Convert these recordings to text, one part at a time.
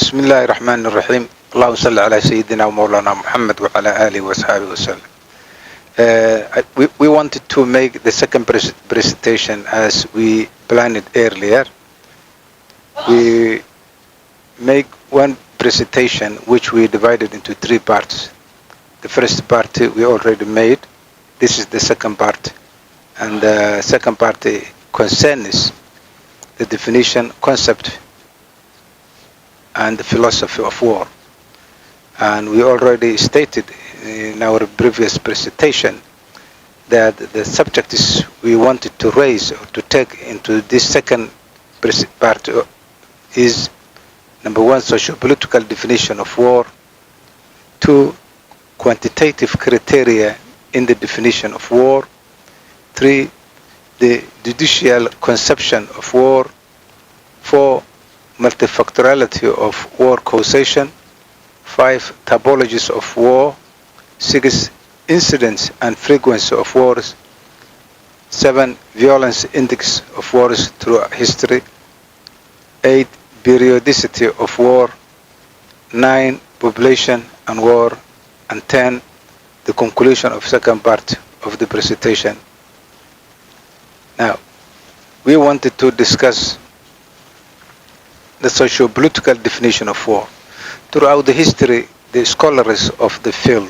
بسم الله الرحمن الرحيم اللهم صل على سيدنا ومولانا محمد وعلى آله وصحبه وسلم. We wanted to make the second presentation as we planned earlier. We make one presentation which we divided into three parts. The first part we already made. This is the second part. And the second part concerns the definition, concept, and the philosophy of war. And we already stated in our previous presentation that the subjects we wanted to raise or to take into this second part is: number one, socio-political definition of war; two, quantitative criteria in the definition of war; three, the judicial conception of war; four, multifactoriality of war causation; five, typologies of war; six, incidents and frequency of wars; seven, violence index of wars throughout history; eight, periodicity of war; nine, population and war; and 10, the conclusion of second part of the presentation. Now, we wanted to discuss the socio-political definition of war. Throughout the history, the scholars of the field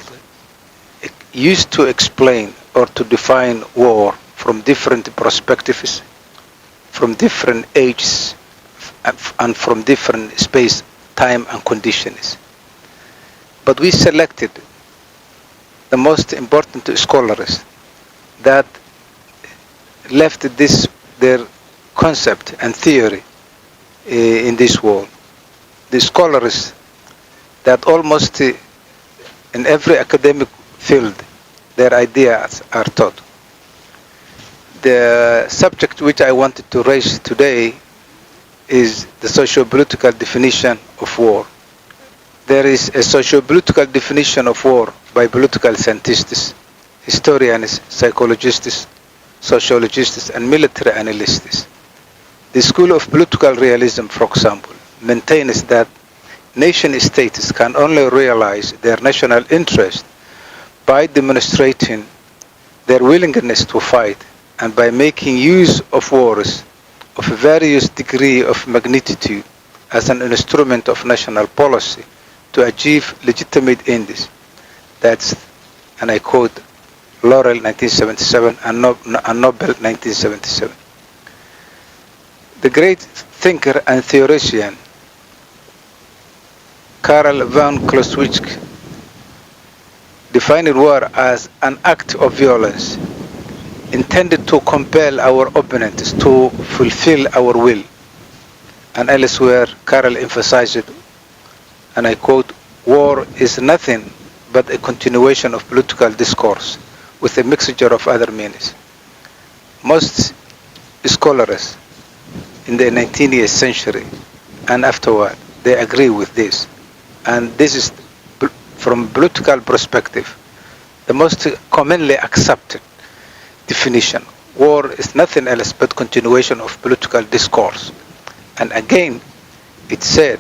used to explain or to define war from different perspectives, from different ages, and from different space, time, and conditions. But we selected the most important scholars that left their concept and theory in this world. The scholars that almost in every academic field their ideas are taught. The subject which I wanted to raise today is the socio-political definition of war. There is a socio-political definition of war by political scientists, historians, psychologists, sociologists, and military analysts. The school of political realism, for example, maintains that nation-states can only realize their national interest by demonstrating their willingness to fight and by making use of wars of various degree of magnitude as an instrument of national policy to achieve legitimate ends. That's, and I quote, Laurel 1977 and Nobel 1977. The great thinker and theoretician Karl von Clausewitz defined war as an act of violence intended to compel our opponents to fulfill our will. And elsewhere, Karl emphasized, and I quote, war is nothing but a continuation of political discourse with a mixture of other meanings. Most scholars in the 19th century and afterward, they agree with this. And this is, from political perspective, the most commonly accepted definition. War is nothing else but continuation of political discourse. And again, it said,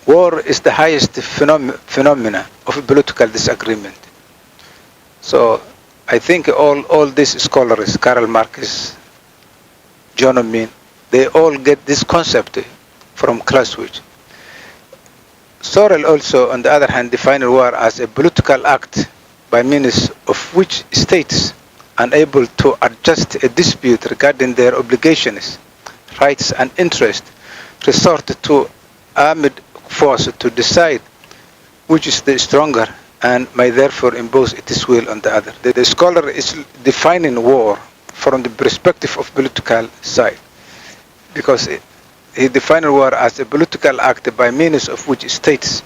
war is the highest phenomena of political disagreement. So I think all these scholars, Karl Marx, John Omin, they all get this concept from Clausewitz. Sorel also, on the other hand, defined war as a political act by means of which states, unable to adjust a dispute regarding their obligations, rights, and interests, resort to armed force to decide which is the stronger and may therefore impose its will on the other. The scholar is defining war from the perspective of political side, because he defined war as a political act by means of which states,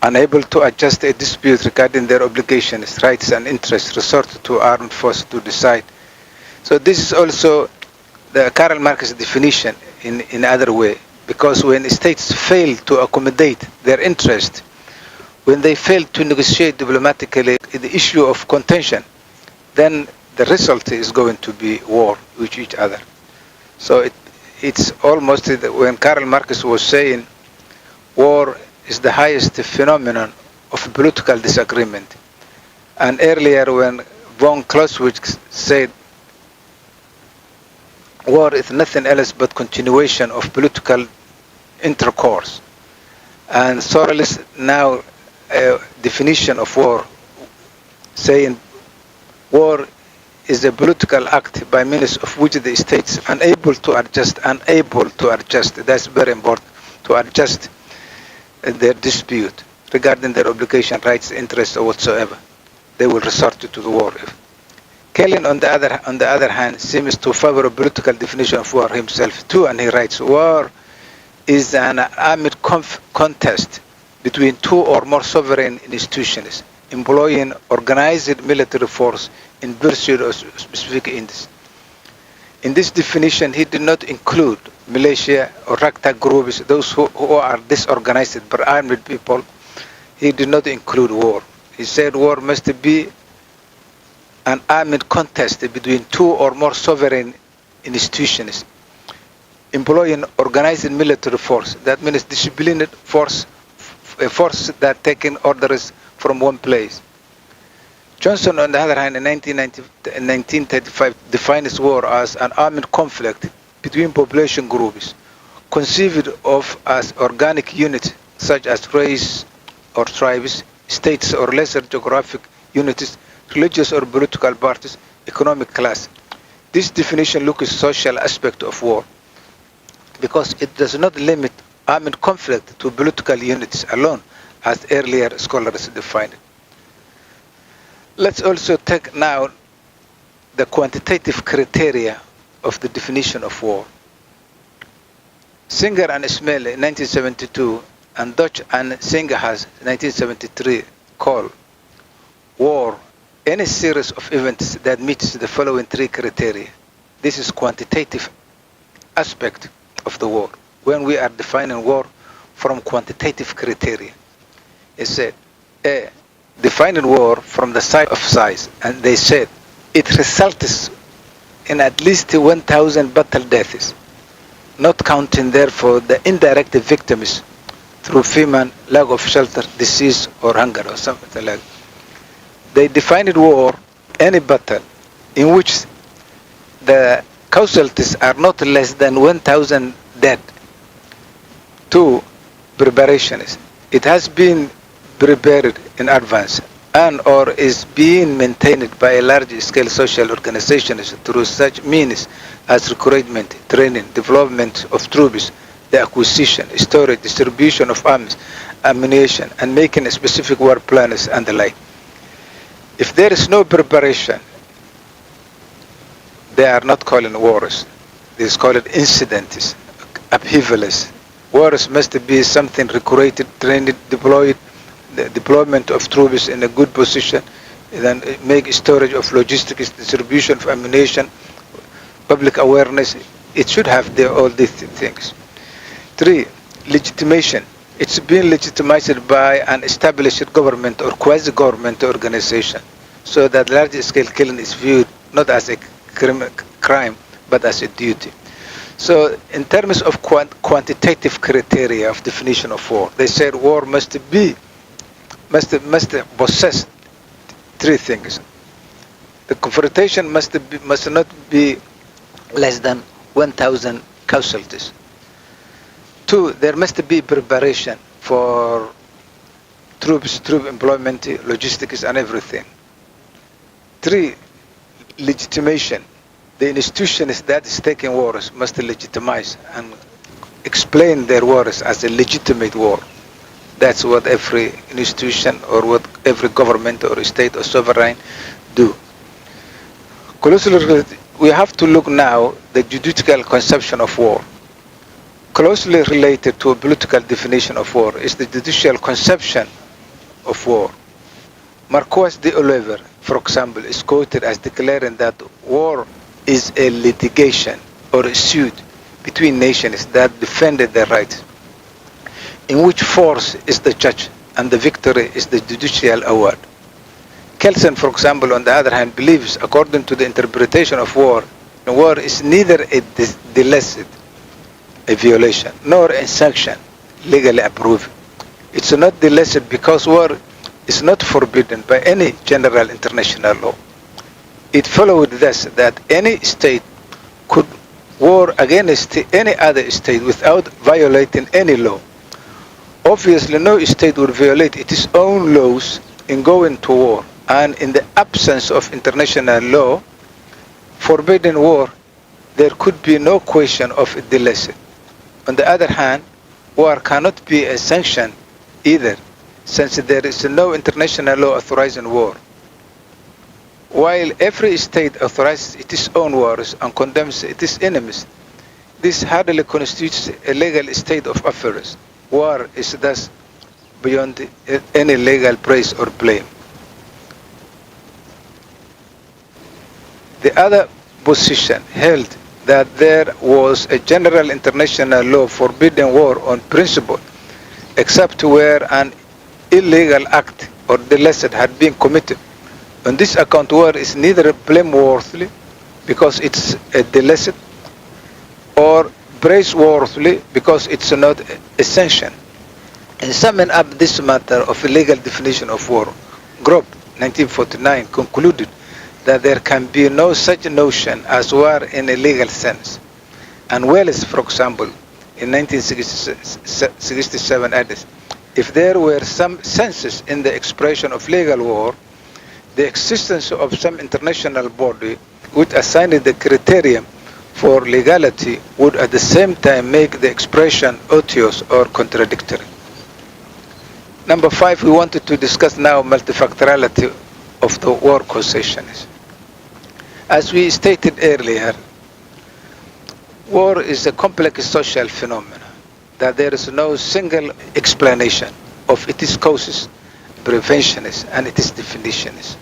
unable to adjust a dispute regarding their obligations, rights, and interests, resort to armed force to decide. So this is also the Karl Marx definition in other way, because when states fail to accommodate their interest, when they fail to negotiate diplomatically the issue of contention, then the result is going to be war with each other. So it's almost when Karl Marx was saying war is the highest phenomenon of political disagreement. And earlier when von Clausewitz said war is nothing else but continuation of political intercourse. And Sorel's now definition of war, saying war is a political act by means of which the states unable to adjust, that's very important, to adjust their dispute regarding their obligation, rights, interests, or whatsoever. They will resort to the war. Kelly, on the other hand, seems to favor a political definition of war himself too, and he writes, war is an armed contest between two or more sovereign institutions employing organized military force in pursuit of specific ends. In this definition, he did not include militia or ragtag groups, those who are disorganized but armed people. He did not include war. He said war must be an armed contest between two or more sovereign institutions employing organized military force. That means disciplined force, a force that taking orders from one place. Johnson, on the other hand, in 1935, defines war as an armed conflict between population groups, conceived of as organic units such as race or tribes, states or lesser geographic units, religious or political parties, economic class. This definition looks at the social aspect of war because it does not limit armed conflict to political units alone, as earlier scholars defined it. Let's also take now the quantitative criteria of the definition of war. Singer and Ismail in 1972 and Dutch and Singerhas 1973 call war any series of events that meets the following three criteria. This is quantitative aspect of the war. When we are defining war from quantitative criteria, it said, A, defining war from the side of size, and they said it results in at least 1,000 battle deaths, not counting therefore the indirect victims through famine, lack of shelter, disease, or hunger, or something like that. They defined war any battle in which the casualties are not less than 1,000 dead. Two, preparations. It has been prepared in advance and or is being maintained by a large-scale social organizations through such means as recruitment, training, development of troops, the acquisition, storage, distribution of arms, ammunition, and making specific war plans and the like. If there is no preparation, they are not calling wars. They call it incidents, upheavals. Wars must be something recruited, trained, deployed, the deployment of troops in a good position, then make storage of logistics, distribution of ammunition, public awareness. It should have all these things. Three, legitimation. It's been legitimized by an established government or quasi-government organization, so that large-scale killing is viewed not as a crime, but as a duty. So in terms of quantitative criteria of definition of war, they said war must possess three things. The confrontation must not be less than 1,000 casualties. Two, there must be preparation for troop employment, logistics, and everything. Three, legitimation. The institutions that is taking wars must legitimize and explain their wars as a legitimate war. That's what every institution or what every government or state or sovereign do. Closely related, we have to look now the judicial conception of war. Closely related to a political definition of war is the judicial conception of war. Marquess de Oliver, for example, is quoted as declaring that war is a litigation or a suit between nations that defended their rights, in which force is the judge and the victory is the judicial award. Kelsen, for example, on the other hand, believes, according to the interpretation of war is neither a delicate a violation, nor a sanction legally approved. It's not illicit because war is not forbidden by any general international law. It followed thus that any state could war against any other state without violating any law. Obviously, no state would violate its own laws in going to war, and in the absence of international law forbidding war, there could be no question of it illicit. On the other hand, war cannot be a sanction either, since there is no international law authorizing war. While every state authorizes its own wars and condemns its enemies, this hardly constitutes a legal state of affairs. War is thus beyond any legal praise or blame. The other position held that there was a general international law forbidding war on principle, except where an illegal act or illicit had been committed. On this account, war is neither blameworthy because it's a illicit, or praiseworthy because it's not a sanction. In summing up this matter of a legal definition of war, Grob, 1949, concluded that there can be no such notion as war in a legal sense. And Wells, for example, in 1967 added, if there were some senses in the expression of legal war, the existence of some international body would assign the criterion for legality would at the same time make the expression odious or contradictory. Number 5, we wanted to discuss now multifactoriality of the war causations. As we stated earlier, war is a complex social phenomenon that there is no single explanation of its causes, preventions, and its definitions.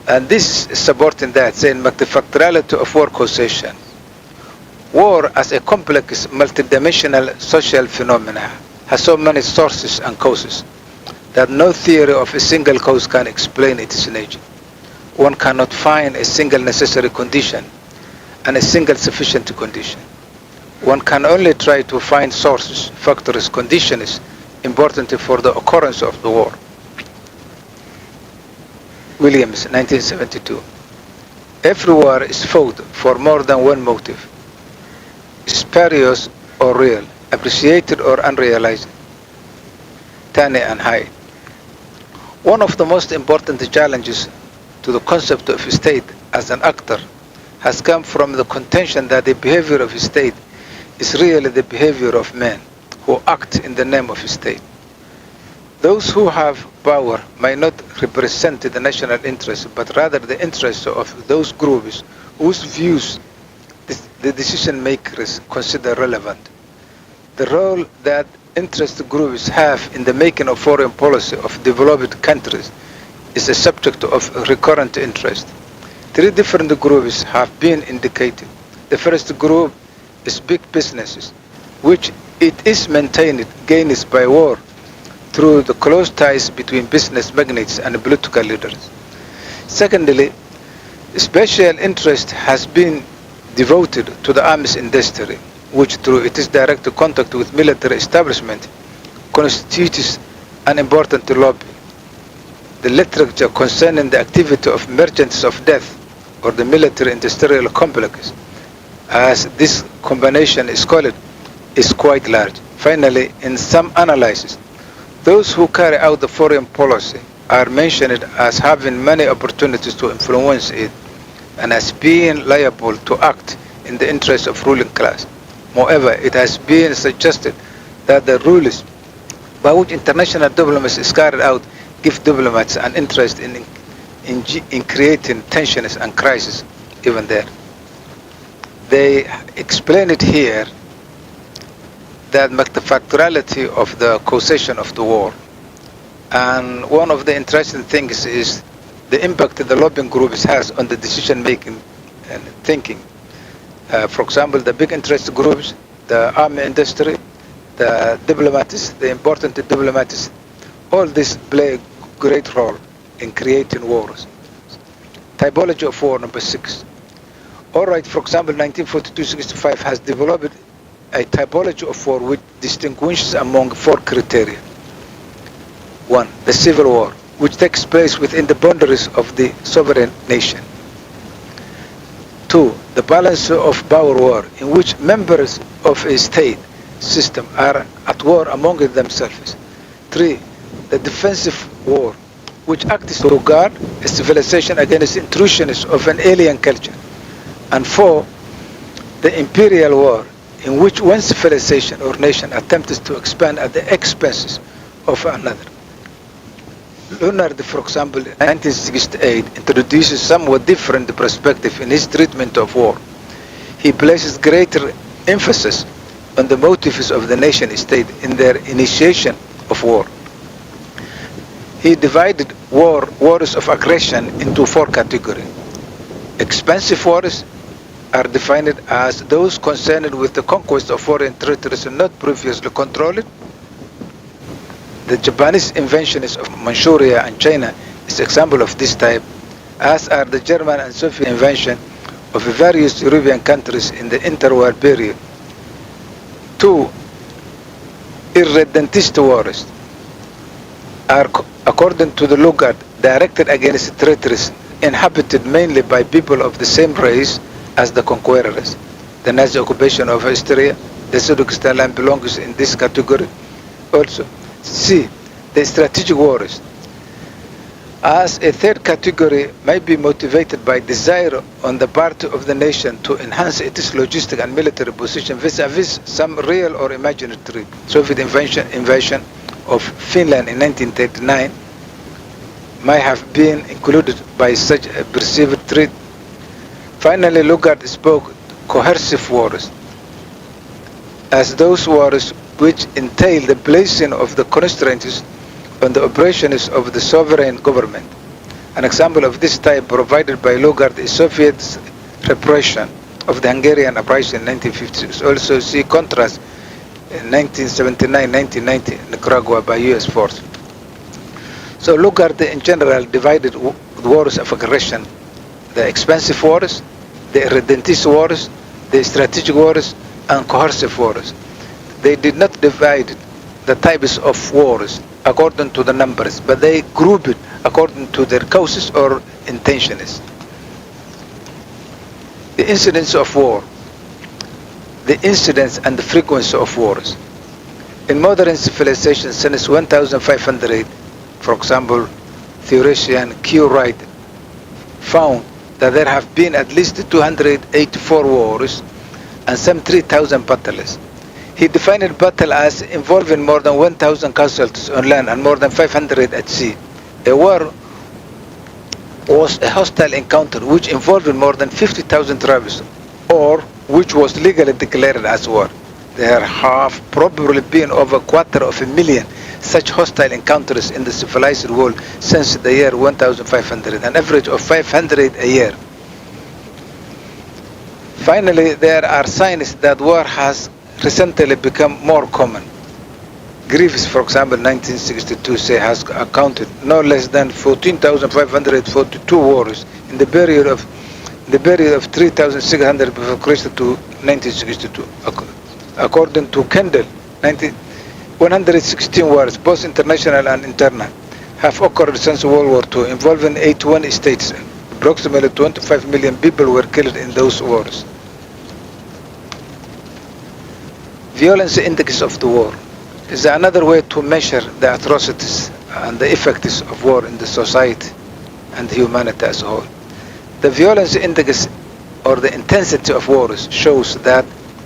And this is supporting that, saying multifactoriality of war causation. War as a complex, multidimensional social phenomena has so many sources and causes that no theory of a single cause can explain its nature. One cannot find a single necessary condition and a single sufficient condition. One can only try to find sources, factors, conditions important for the occurrence of the war. Williams, 1972. Every war is fought for more than one motive, spurious or real, appreciated or unrealized. Taney and Hyde. One of the most important challenges to the concept of state as an actor has come from the contention that the behavior of a state is really the behavior of men who act in the name of a state. Those who have power may not represent the national interest, but rather the interests of those groups whose views the decision makers consider relevant. The role that interest groups have in the making of foreign policy of developed countries is a subject of recurrent interest. 3 different groups have been indicated. The first group is big businesses, which it is maintained gains by war through the close ties between business magnates and political leaders. Secondly, special interest has been devoted to the arms industry, which through its direct contact with military establishment constitutes an important lobby. The literature concerning the activity of merchants of death or the military industrial complex, as this combination is called, is quite large. Finally, in some analysis, those who carry out the foreign policy are mentioned as having many opportunities to influence it and as being liable to act in the interest of ruling class. Moreover, it has been suggested that the rules by which international diplomacy is carried out give diplomats an interest in creating tensions and crises even there. They explain it here that multifactoriality of the causation of the war. And one of the interesting things is the impact that the lobbying groups has on the decision making and thinking. For example, the big interest groups, the army industry, the diplomats, the important diplomats, all this play a great role in creating wars. Typology of war, number 6. All right, for example, 1942-65 has developed a typology of war which distinguishes among 4 criteria. 1. The civil war, which takes place within the boundaries of the sovereign nation. 2. The balance of power war, in which members of a state system are at war among themselves. 3. The defensive war, which acts to guard a civilization against intrusions of an alien culture. And 4. The imperial war, in which one civilization or nation attempts to expand at the expenses of another. Leonard, for example, in 1968, introduces somewhat different perspective in his treatment of war. He places greater emphasis on the motives of the nation-state in their initiation of war. He divided wars of aggression into 4 categories. Expansive wars are defined as those concerned with the conquest of foreign territories not previously controlled. The Japanese invasions of Manchuria and China is an example of this type, as are the German and Soviet invasion of various European countries in the interwar period. 2. Irredentist wars are, according to the Lugard, directed against territories inhabited mainly by people of the same race as the conquerors. The Nazi occupation of Austria, the Sudetenland land belongs in this category also. C. The strategic wars. As a 3rd category may be motivated by desire on the part of the nation to enhance its logistic and military position vis-a-vis some real or imaginary threat. Soviet invasion of Finland in 1939 might have been included by such a perceived threat. Finally, Lugard spoke coercive wars as those wars which entail the placing of the constraints on the operations of the sovereign government. An example of this type provided by Lugard is Soviet repression of the Hungarian uprising in 1956. Also see contrast in 1979-1990 Nicaragua by US force. So Lugard in general divided wars of aggression, the expansive wars, the irredentist wars, the strategic wars, and coercive wars. They did not divide the types of wars according to the numbers, but they grouped it according to their causes or intentions. The incidence of war. The incidence and the frequency of wars. In modern civilization since 1500, for example, theoretician Q. Wright found that there have been at least 284 wars and some 3,000 battles. He defined battle as involving more than 1,000 casualties on land and more than 500 at sea. A war was a hostile encounter which involved more than 50,000 travelers, or which was legally declared as war. There have probably been over 250,000 such hostile encounters in the civilized world since the year 1500, an average of 500 a year. Finally, there are signs that war has recently become more common. Grievous, for example, 1962 has accounted no less than 14,542 wars in the period of 3,600 before Christ to 1962. According to Kendall, 116 wars, both international and internal, have occurred since World War II, involving 81 states. Approximately 25 million people were killed in those wars. Violence index of the war is another way to measure the atrocities and the effects of war in the society and humanity as a whole. The violence index, or the intensity of wars, shows that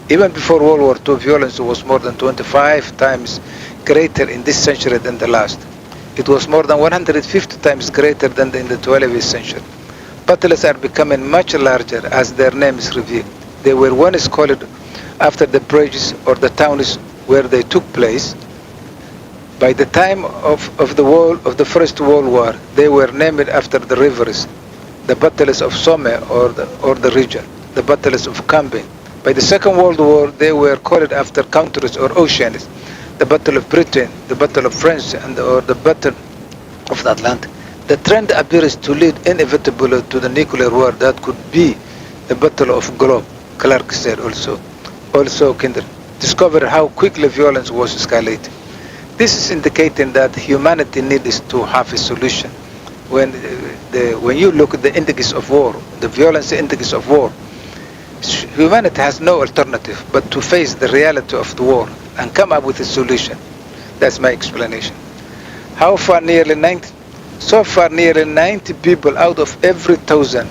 even before World War II, violence was more than 25 times greater in this century than the last. It was more than 150 times greater than in the 12th century. Battles are becoming much larger, as their names reveal. They were once called after the bridges or the towns where they took place. By the time of the First World War, they were named after the rivers, the battles of Somme or the region, the battles of Cambrai. By the Second World War, they were called after countries or oceans, the Battle of Britain, the Battle of France, or the Battle of the Atlantic. The trend appears to lead inevitably to the nuclear war that could be the Battle of Globe, Clark said also. Also, Kinder, discovered how quickly violence was escalating. This is indicating that humanity needs to have a solution. When you look at the index of war, the violence index of war, humanity has no alternative but to face the reality of the war and come up with a solution. That's my explanation. How far? Nearly 90. So far, nearly 90 people out of every 1,000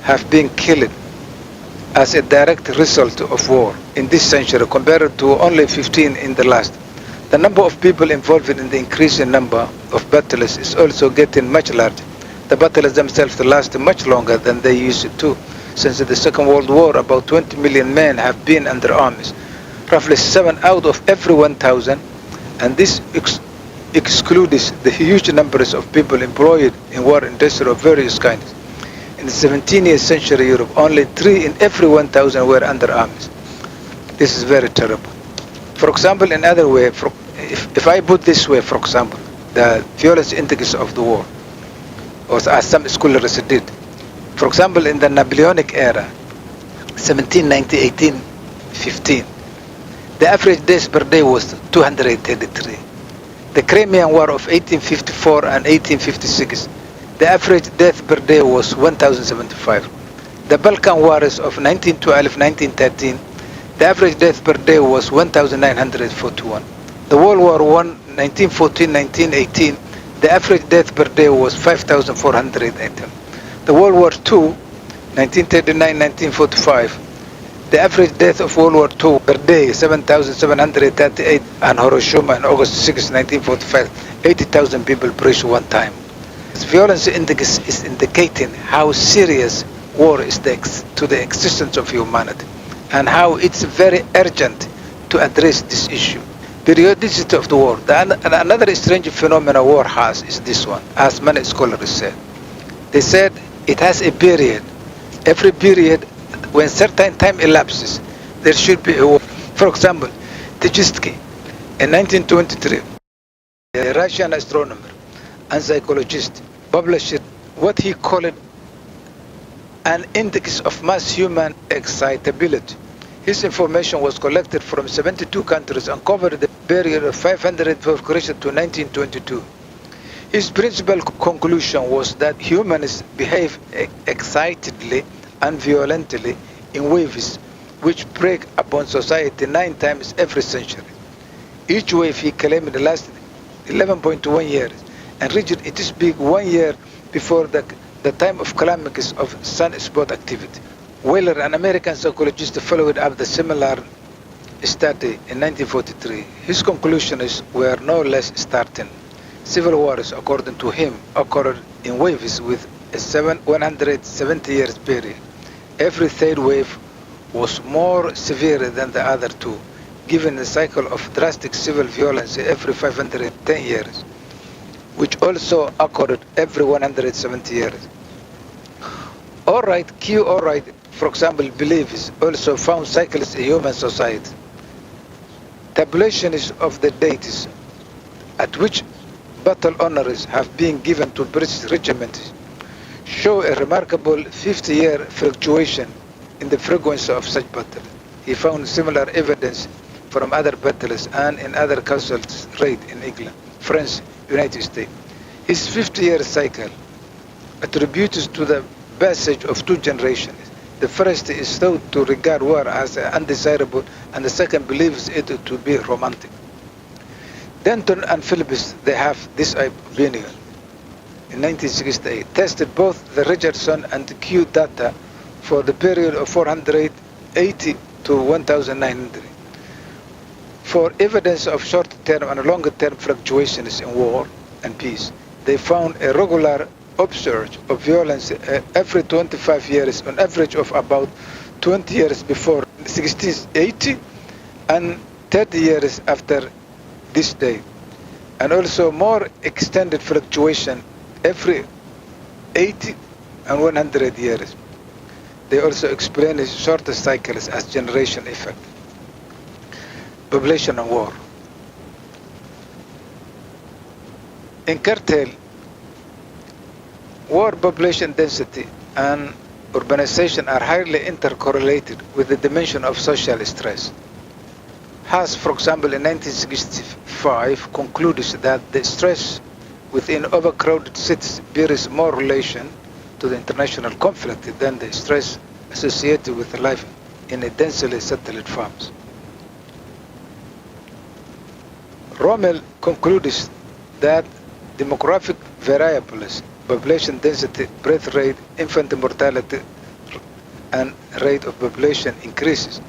have been killed as a direct result of war in this century, compared to only 15 in the last. The number of people involved in the increasing number of battles is also getting much larger. The battles themselves last much longer than they used to. Since the Second World War, about 20 million men have been under arms, roughly 7 out of every 1,000, and this excludes the huge numbers of people employed in war industry of various kinds. In the 17th century Europe, only 3 in every 1,000 were under arms. This is very terrible. For example, in other way, if I put this way, for example, the violence index of the war, or as some scholars did. For example, in the Napoleonic era, 1790, 1815, the average deaths per day was 233. The Crimean War of 1854 and 1856, the average death per day was 1,075. The Balkan Wars of 1912, 1913, the average death per day was 1,941. The World War I, 1914, 1918, the average death per day was 5,418. The World War II, 1939, 1945, the average death of World War II per day, 7,738, and Hiroshima on August 6, 1945, 80,000 people perished one time. This violence index is indicating how serious war is to the existence of humanity, and how it's very urgent to address this issue. Periodicity of the war. Another strange phenomenon war has is this one, as many scholars said. They said it has a period. Every period, when certain time elapses, there should be a war. For example, Tchaikovsky, in 1923, a Russian astronomer and psychologist, published what he called an index of mass human excitability. His information was collected from 72 countries and covered the period of 512 Christian to 1922. His principal conclusion was that humans behave excitedly and violently in waves which break upon society 9 times every century. Each wave, he claimed, lasted 11.1 years and reached its peak 1 year before the time of climax of sunspot activity. Wheeler, an American psychologist, followed up the similar study in 1943. His conclusions were no less startling. Civil wars, according to him, occurred in waves with a 170 years period. Every third wave was more severe than the other two, given a cycle of drastic civil violence every 510 years, which also occurred every 170 years. Alright, for example, beliefs also found cycles in human society. Tabulations of the dates at which battle honors have been given to British regiments show a remarkable 50-year fluctuation in the frequency of such battles. He found similar evidence from other battles and in other casualties rate in England, France, United States. His 50-year cycle attributes to the passage of 2 generations. The first is thought to regard war as undesirable, and the second believes it to be romantic. Denton and Phillips, they have this opinion. In 1968, tested both the Richardson and the Q data for the period of 480 to 1900. For evidence of short-term and longer-term fluctuations in war and peace, they found a regular upsurge of violence every 25 years, on average of about 20 years before 1680 and 30 years after this day, and also more extended fluctuation every 80 and 100 years. They also explain shorter cycles as generation effect. Population and war. In cartel, war, population density and urbanization are highly intercorrelated with the dimension of social stress. has, for example, in 1965 concluded that the stress within overcrowded cities bears more relation to the international conflict than the stress associated with life in a densely settled farms. Rommel concludes that demographic variables, population density, birth rate, infant mortality, and rate of population increases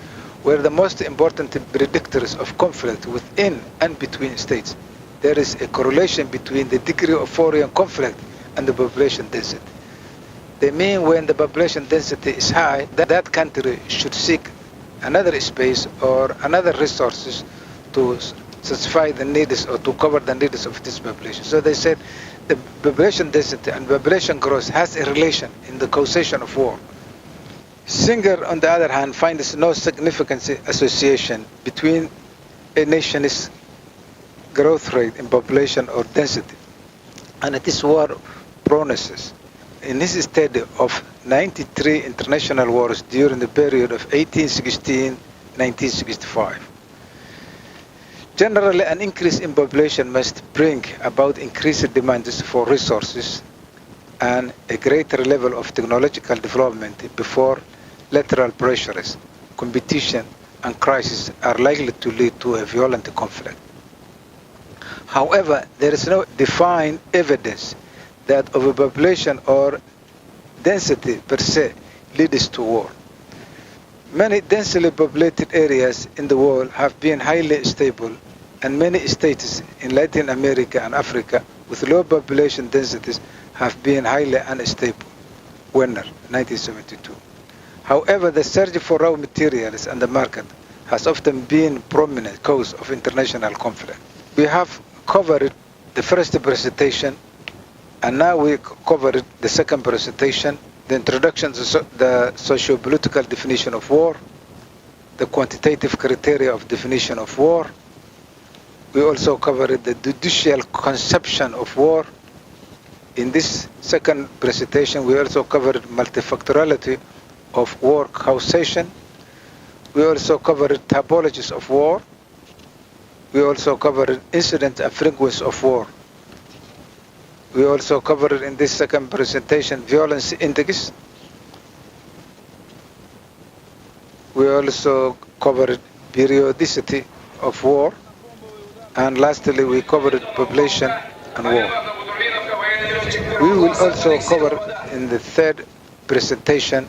were the most important predictors of conflict within and between states. There is a correlation between the degree of foreign conflict and the population density. They mean when the population density is high, that country should seek another space or another resources to satisfy the needs or to cover the needs of this population. So they said the population density and population growth has a relation in the causation of war. Singer, on the other hand, finds no significant association between a nation's growth rate in population or density and its war prognoses. In his study of 93 international wars during the period of 1816-1965, generally an increase in population must bring about increased demands for resources and a greater level of technological development before lateral pressures, competition, and crisis are likely to lead to a violent conflict. However, there is no defined evidence that overpopulation or density per se leads to war. Many densely populated areas in the world have been highly stable, and many states in Latin America and Africa with low population densities have been highly unstable. Werner, 1972. However, the surge for raw materials and the market has often been a prominent cause of international conflict. We have covered the first presentation, and now we covered the second presentation, the introduction to the socio-political definition of war, the quantitative criteria of definition of war. We also covered the judicial conception of war. In this second presentation, we also covered multifactoriality of war causation. We also covered typologies of war. We also covered incident and frequency of war. We also covered in this second presentation violence index. We also covered periodicity of war. And lastly, we covered population and war. We will also cover in the third presentation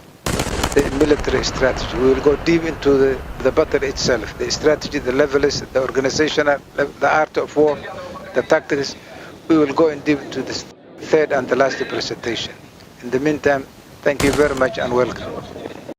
the military strategy. We will go deep into the battle itself, the strategy, the levels, the organizational, the art of war, the tactics. We will go in deep into this third and the last presentation. In the meantime, thank you very much and welcome.